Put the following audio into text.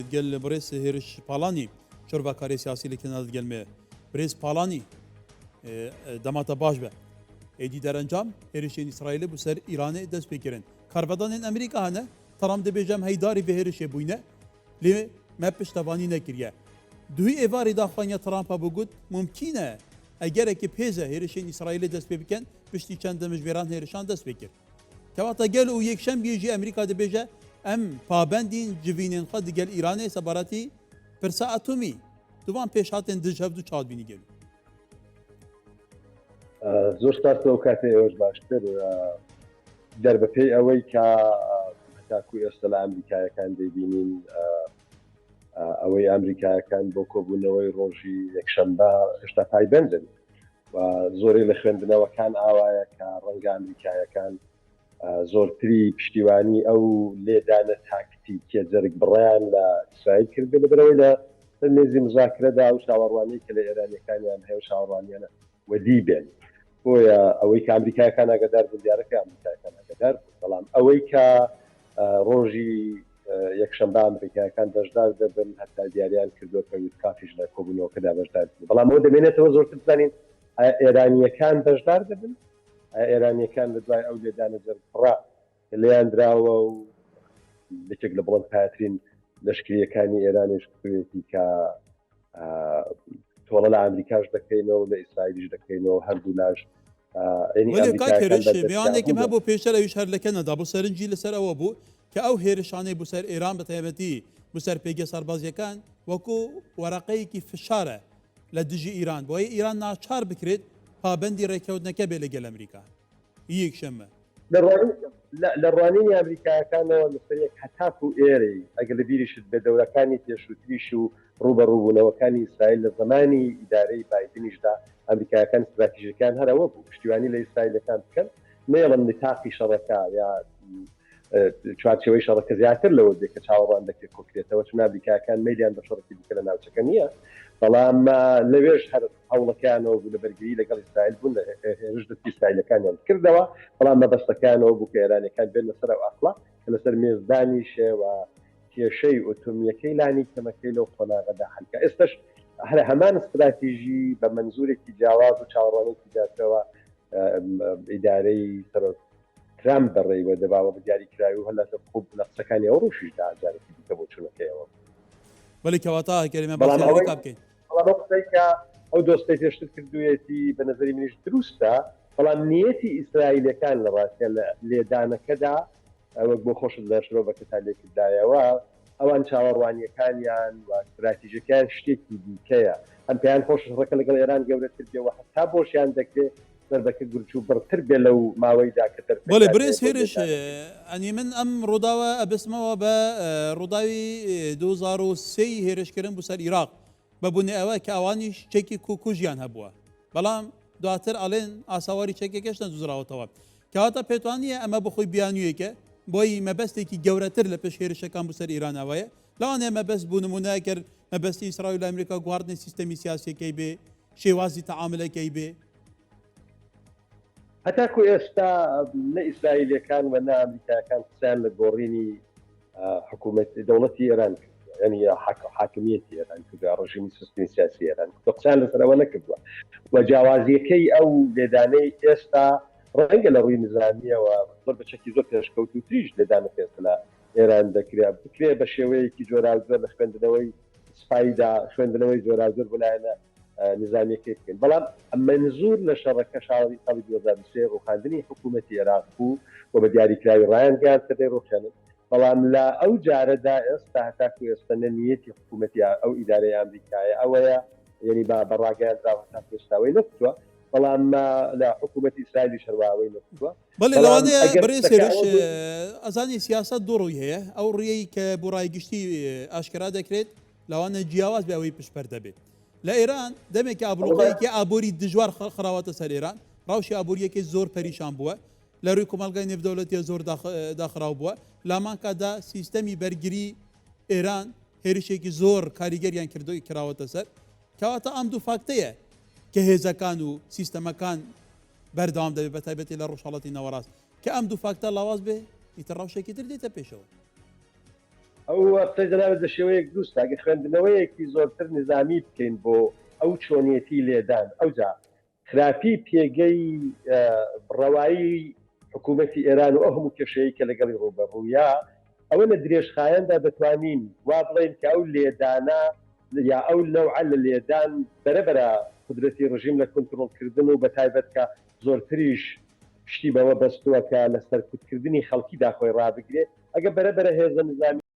دقل بريس هيرش بالاني شربا كاري سياسي لكن دقل مي بريس بالاني دماتا باشبه ايدي درنجام هيرشين اسرائيل بسر ايران دست بكرن كاربدان امريكا هنا ترام دي بيجام هيداري به هيرش بوينه لي ما پشتوانی نکریه دوی ایواری داخوانی ترامپا بگود ممکنه اگر که پیزه هیرشین اسرائیل دست بکن پشتی چند مجبران هیرشان دست بکر که وقتا گل او یک شم بیجی امریکا ده بیجه ام پابندین جوینین خود گل ایران سباراتی پرسا اتمی دوان پیش هاتن دجهب دو چاد بینی گل زۆر سپاس لەو کاتێ ئێوەش باشتر دەربەپێی ئەوەی کە تاکو ئێستا لە ئەمریکایەکان دەیبینین ئەوەی ئەمریکایەکان بۆ کۆبوونەوەی ڕۆژی یەکشەمبە هێشتا پایبەندن و زۆرێک لە خوێندنەوەکان ئاوایە کە ڕەنگە ئەمریکایەکان زۆرتری پشتیوانی ئەو لێدانە تاکتیکیە جەرگ بڕیان لە ئیسرائیل کرد لەبەرەوەی لە مێزی مزاکرەدا و شاوەڕوانی کە لە ئێرانیەکانیان هەیە شاوەڕوانیانە وەدی بێن بۆیە ئەوەی کە ئەمریکایەکان ئاگادار بوون دیارەکە ئەمریکایەکان ئاگادار بوون بەڵام ئەوەی کە ڕۆژی یەکشەمبە ئەمریکایەکان بەشدار دەبن هەتا دیاریان کردووە کە کافیش لە کۆبوونەوەکەدا بەشدار بن بەڵام ئەوە دەمێنێتەوە زۆرتر بزانین ئێرانیەکان بەشدار دەبن ئێرانیەکان لە دوای ئەو لێدانە جەرگڕا لێیان دراوە و یەکێک لە بڵندترین لەشکریەکانی ئێرانیش کوێتی کە تۆڵە لە ئەمریکاش دەکەینەوە لە ئیسرائیلیش دەکەینەوە هەردوو لاش ولی کاک هێرش میوانێکم هەبوو پێشتر ئەویش هەر لەکەنەدا بۆ سەرنجی لەسەر ئەوە بوو کە ئەو هێرشانەی بۆ سەر ئێران بە تایبەتی بۆ سەر پێگە سەربازیەکان وەکو وەرەقەیەکی فشارە لە دژی ئیران بۆیە ئیران ناچار بکرێت پابەندی ڕێکەوتنەکە بێ لەگەڵ ئەمریکا یەک شەمە لە ڕوانینی ئەمریکایەکانەوە لەسەرێک هەتاک و ئێرەی ئەگەر لە بیریشت بە دەورەکانی پێشووتریش و ڕوبەڕووبوونەوەکانی ئیسرائیل لە زمانی ئیدارەی بایدنیشدا ئەمریکایەکان استراتیژیەکان هەرەوە بوو پشتیوانی لە ئیسرائیلەکان بکەن نێڵن نتاقی شەڕەکە یا چوارچێوەی شەڕەکە زیاتر لەوە دێت کە چاوەڕوان دەکرێت کۆکرێتەوە چون ئەمریکایەکان مەیلیان بە شەڕێکی بکە لە ناوچەکە نییە بەڵام لەوێژ هەر هەوڵەکانەوە بوو لە بەرگری لەگەڵ ئیسرائیل بوون لە هێرش دەستی ئیسرائیلەکانیان کردەوە بەڵام مەبەستەکانەوە بوو کە ئێرانیەکان بێن لەسەر ئەو ئەقڵە کە لەسەر مێزدانیشەوە کێشەی ئۆتۆمیەکەی لانی کەمەکەی لەو قۆناغەدا هەلکە ئێستش هەر هەمان استراتیژی بە منزورێکی جیاواز و چاوەڕوانێکی جاتەوە ئیدارەی ترامپ بەڕێوە دەباوە بە دیاریکراوی و هەلاتە خوب لە قسەکانی ئەو ڕۆژیشدا ئاجارێکی دیکە بۆ چوونەکەیەوە بەڵی کەواتە کەریمە بەڵام بکەین قسەی کە ئەو دۆستی پێشتر کردوێتی بە نظری منیش دروستە بەڵام نیەتی ئیسرائیلەکان لە ڕاستە لە لێدانەکەدا ئەوەک بۆ خۆشت لە شرۆڤەکە تا لێکردایەوە ئەوان چاوەڕوانیەکانیان و استراتیژەکان شتێکی دیکەیە ئەم پێیان خۆش ڕەکە لەگەڵ ئێران گەورەتر بێەوە هەتا بۆشیان دەکرێت سەربەکە گورچ و بڕتر بێ لەو ماوەیدا کە بەڵێ برێز هێرش ئەنی من ئەم ڕووداوە ئەبستمەوە بە ڕووداوی 2023 هێرشکردن بۆ سەر عێراق بەبوونی ئەوە کە ئەوانیش چێکی کوژیان هەبووە بەڵام دواتر ئەڵێن ئاساواری چێکێکەشتە دوزراوەتەوە کەواتە پێتوانیە ئەمە بخۆی بیانوویەکە بۆی مەبەستێکی گەورەتر لە پێش هێرشەکان بۆ سەر ئیرانەوەیە لەوانەیە مەبەست بوو نمونای کرد مەبەستی ئیسرائیل لە ئەمریکا گواردنی سیستەمی سیاسیەکەی بێ شێوازی تەعاملەکەی بێ هەتاکو ئێستا نە ئیسرائیلەکان و نە ئەمریکایەکان قسەیان لە گۆڕینی حکوومەت دەوڵەتی ئێران ینی حاکمیەتی ئێران کردووە ڕژیمی سیستەمی سیاسی ئێران قسەیان لەسەرەوە نەکردووە و جیاوازیەکەی ئەو لێدانەی ئێستا ڕەنگە لە ڕووی نظامیەوە زۆر بەچەکی زۆر پێشکەوتوتریش لێدانە پێست لە ئێران دەکرێت بکرێت بە شێوەیەکی جۆراوزۆر لە خوێندنەوەی سپایدا خوێندنەوەی جۆراوزۆر بۆلایەنە نظامیەکەی بکەین بەڵام منزور لە شەڕەکە شاڵی ساڵی 2023 ڕوخاندنی حکوومەتی عێراق بوو و بە دیاریکراوی ڕایان گاردکردی ڕوخێنن بەڵام لە ئەو جارەدا ئێستا هەتاکو ئێستا نەنیەتی حکوومەتی ئەو ئیدارەی ئەمریکایە ئەوەیە یعنی بەڕاگەیاندراوە تا پێستاوی نەکردووە بەڵام لە حکوومەتی ئیسرائیلی شەرواوەی نەکردووە بەڵێ لەوانەیە بەڕێز هێرش ئەزانی سیاسەت دوو ڕووی هەیە ئەو ڕێی کە بۆ ڕایگشتی ئاشکرا دەکرێت لەوانە جیاواز بە ئەوەی پشپەر دەبێت لە ئێران دەمێکی ئابروقەیەکی ئابووری دژوار خراوەتە سەر ئێران ڕاوشی ئابووریەکی زۆر پەریشان بووە لە ڕووی کۆمەلگای نێودەوڵەتیە زۆر داخراو بووە لامانکەدا سیستەمی بەرگری ئێران هێرشێکی زۆر کاریگەریان کراوەتە سەر کەواتە ئەم دوو فاکتەیە کە هێزەکان و سیستەمەکان بەردەوام دەبێت بە تایبەتی لە ڕۆژهەڵاتی نەوەڕاست کە ئەم دوو فاکتە لاواز بێ ئیتر ڕەوشێکی تر دێتە پێشەوە ئەو قسەی جەنابەت لە شێوەیەک دروستە ئەگە خوێندنەوەیەکی زۆرتر نظامی بکەین بۆ ئەو چۆنیەتی لێدان ئەوجا خراپی پێگەی ڕەوایی حکوومەتی ئێران و ئەو هەموو کێشەیە کە لەگەڵی ڕوبەڕوویە ئەوە لە درێژخایەندا دەتوانین وا بڵێن کە ئەو لێدانە یا ئەو نەوعە لە لێدان بەرەبەرە قدرەتی ڕژیم لە کۆنتڕۆڵکردن و بە تایبەت کە زۆرتریش پشتی بەوە بەستووە کە لە سەرکوتکردنی خەڵکی داخۆی ڕابگرێت ئەگە بەرەبەرە هێزە نظامی